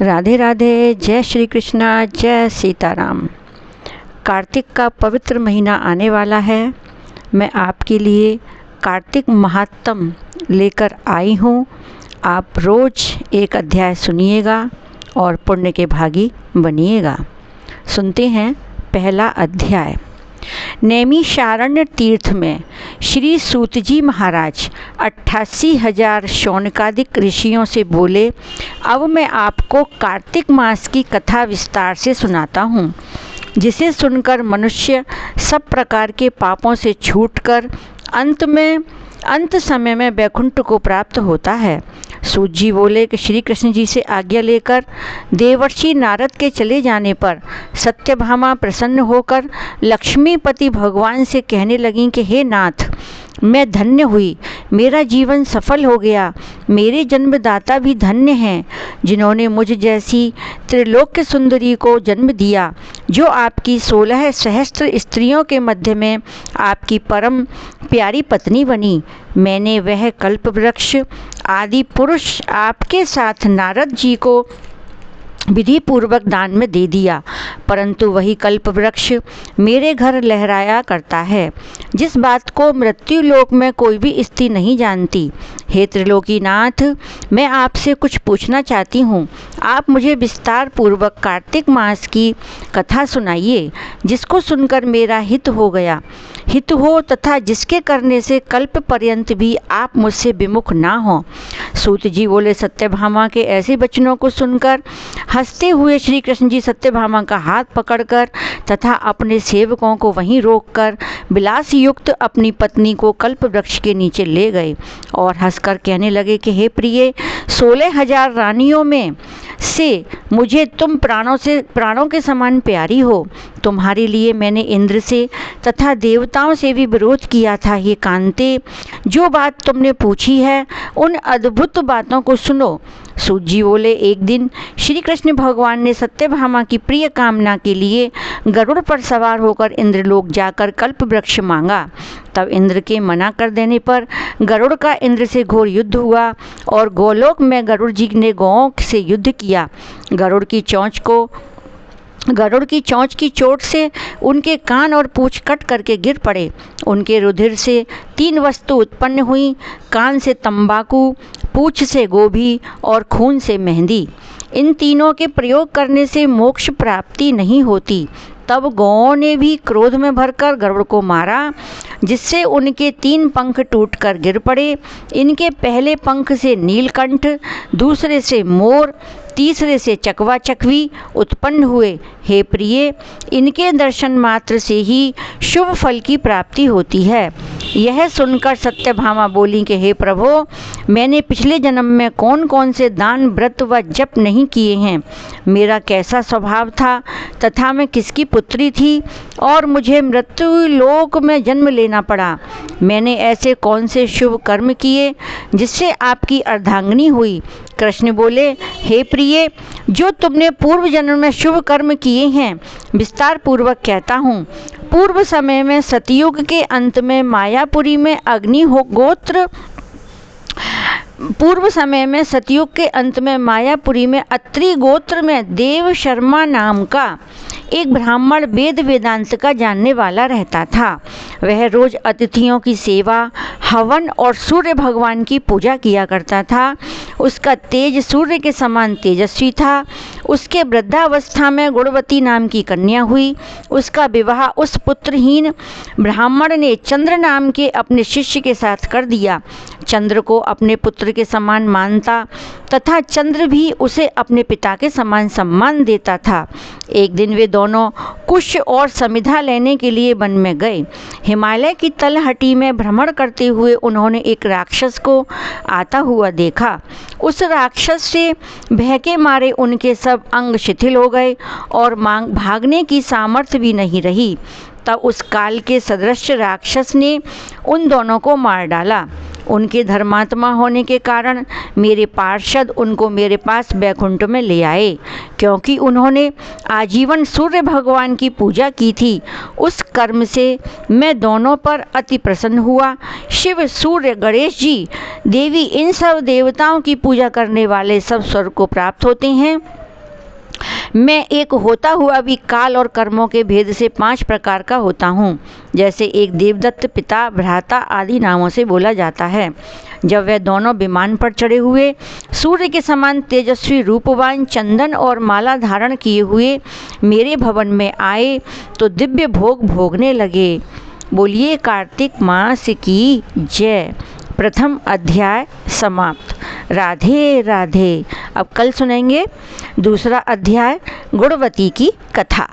राधे राधे। जय श्री कृष्णा, जय सीताराम। कार्तिक का पवित्र महीना आने वाला है। मैं आपके लिए कार्तिक महात्म लेकर आई हूँ। आप रोज़ एक अध्याय सुनिएगा और पुण्य के भागी बनिएगा। सुनते हैं पहला अध्याय। नैमिषारण्य तीर्थ में श्री सूत जी महाराज 88,000 शौनकादिक ऋषियों से बोले, अब मैं आपको कार्तिक मास की कथा विस्तार से सुनाता हूँ, जिसे सुनकर मनुष्य सब प्रकार के पापों से छूटकर अंत समय में वैकुंठ को प्राप्त होता है। सूत जी बोले कि श्री कृष्ण जी से आज्ञा लेकर देवर्षि नारद के चले जाने पर सत्यभामा प्रसन्न होकर लक्ष्मीपति भगवान से कहने लगीं कि हे नाथ, मैं धन्य हुई, मेरा जीवन सफल हो गया। मेरे जन्मदाता भी धन्य हैं, जिन्होंने मुझ जैसी त्रिलोक्य सुंदरी को जन्म दिया, जो आपकी 16 सहस्त्र स्त्रियों के मध्य में आपकी परम प्यारी पत्नी बनी। मैंने वह कल्प वृक्ष आदि पुरुष आपके साथ नारद जी को विधि पूर्वक दान में दे दिया, परंतु वही कल्प वृक्ष मेरे घर लहराया करता है, जिस बात को मृत्यु लोक में कोई भी स्त्री नहीं जानती। हे त्रिलोकीनाथ, मैं आपसे कुछ पूछना चाहती हूँ। आप मुझे विस्तार पूर्वक कार्तिक मास की कथा सुनाइए, जिसको सुनकर मेरा हित हो तथा जिसके करने से कल्प पर्यंत भी आप मुझसे विमुख ना हो। सूत जी बोले, सत्यभामा के ऐसे वचनों को सुनकर हंसते हुए श्री कृष्ण जी सत्यभामा का हाथ पकड़कर तथा अपने सेवकों को वहीं रोककर विलास युक्त अपनी पत्नी को कल्प वृक्ष के नीचे ले गए और हंसकर कहने लगे कि हे प्रिय, 16,000 रानियों में से मुझे तुम प्राणों के समान प्यारी हो। तुम्हारे लिए मैंने इंद्र से तथा देवताओं से भी विरोध किया था। ये कांते, जो बात तुमने पूछी है उन अद्भुत बातों को सुनो। सूत जी बोले, एक दिन श्री कृष्ण भगवान ने सत्यभामा की प्रिय कामना के लिए गरुड़ पर सवार होकर इंद्रलोक जाकर कल्प वृक्ष मांगा। तब इंद्र के मना कर देने पर गरुड़ का इंद्र से घोर युद्ध हुआ और गोलोक में गरुड़ जी ने गौओं से युद्ध किया। गरुड़ की चोंच की चोट से उनके कान और पूंछ कट करके गिर पड़े। उनके रुधिर से 3 वस्तु उत्पन्न हुई, कान से तंबाकू, पूंछ से गोभी और खून से मेहंदी। इन तीनों के प्रयोग करने से मोक्ष प्राप्ति नहीं होती। तब गौओं ने भी क्रोध में भरकर गरुड़ को मारा, जिससे उनके 3 पंख टूटकर गिर पड़े। इनके पहले पंख से नीलकंठ, दूसरे से मोर, तीसरे से चकवा चकवी उत्पन्न हुए। हे प्रिय, इनके दर्शन मात्र से ही शुभ फल की प्राप्ति होती है। यह सुनकर सत्यभामा बोली कि हे प्रभो, मैंने पिछले जन्म में कौन कौन से दान, व्रत व जप नहीं किए हैं, मेरा कैसा स्वभाव था तथा मैं किसकी पुत्री थी और मुझे मृत्यु लोक में जन्म लेना पड़ा। मैंने ऐसे कौन से शुभ कर्म किए जिससे आपकी अर्धांगिनी हुई। कृष्ण बोले, हे प्रिय, जो तुमने पूर्व जन्म में शुभ कर्म किए हैं विस्तार पूर्वक कहता हूँ। पूर्व समय में सतयुग के अंत में मायापुरी में अत्रि गोत्र में देव शर्मा नाम का एक ब्राह्मण वेद वेदांत का जानने वाला रहता था। वह रोज अतिथियों की सेवा, हवन और सूर्य भगवान की पूजा किया करता था। उसका तेज सूर्य के समान तेजस्वी था। उसके वृद्धावस्था में गुणवती नाम की कन्या हुई। उसका विवाह उस पुत्रहीन ब्राह्मण ने चंद्र नाम के अपने शिष्य के साथ कर दिया। चंद्र को अपने पुत्र के समान मानता तथा चंद्र भी उसे अपने पिता के समान सम्मान देता था। एक दिन वे दोनों कुश और समिधा लेने के लिए वन में गए। हिमालय की तलहटी में भ्रमण करते हुए उन्होंने एक राक्षस को आता हुआ देखा। उस राक्षस से भय के मारे उनके सब अंग शिथिल हो गए और भागने की सामर्थ्य भी नहीं रही। तब उस काल के सदृश राक्षस ने उन दोनों को मार डाला। उनके धर्मात्मा होने के कारण मेरे पार्षद उनको मेरे पास वैकुंठ में ले आए, क्योंकि उन्होंने आजीवन सूर्य भगवान की पूजा की थी। उस कर्म से मैं दोनों पर अति प्रसन्न हुआ। शिव, सूर्य, गणेश जी, देवी, इन सब देवताओं की पूजा करने वाले सब स्वर्ग को प्राप्त होते हैं। मैं एक होता हुआ भी काल और कर्मों के भेद से 5 प्रकार का होता हूँ। जैसे एक देवदत्त, पिता, भ्राता आदि नामों से बोला जाता है। जब वह दोनों विमान पर चढ़े हुए सूर्य के समान तेजस्वी रूपवान, चंदन और माला धारण किए हुए मेरे भवन में आए तो दिव्य भोग भोगने लगे। बोलिए कार्तिक मास की जय। प्रथम अध्याय समाप्त। राधे राधे। अब कल सुनेंगे दूसरा अध्याय, गुणवती की कथा।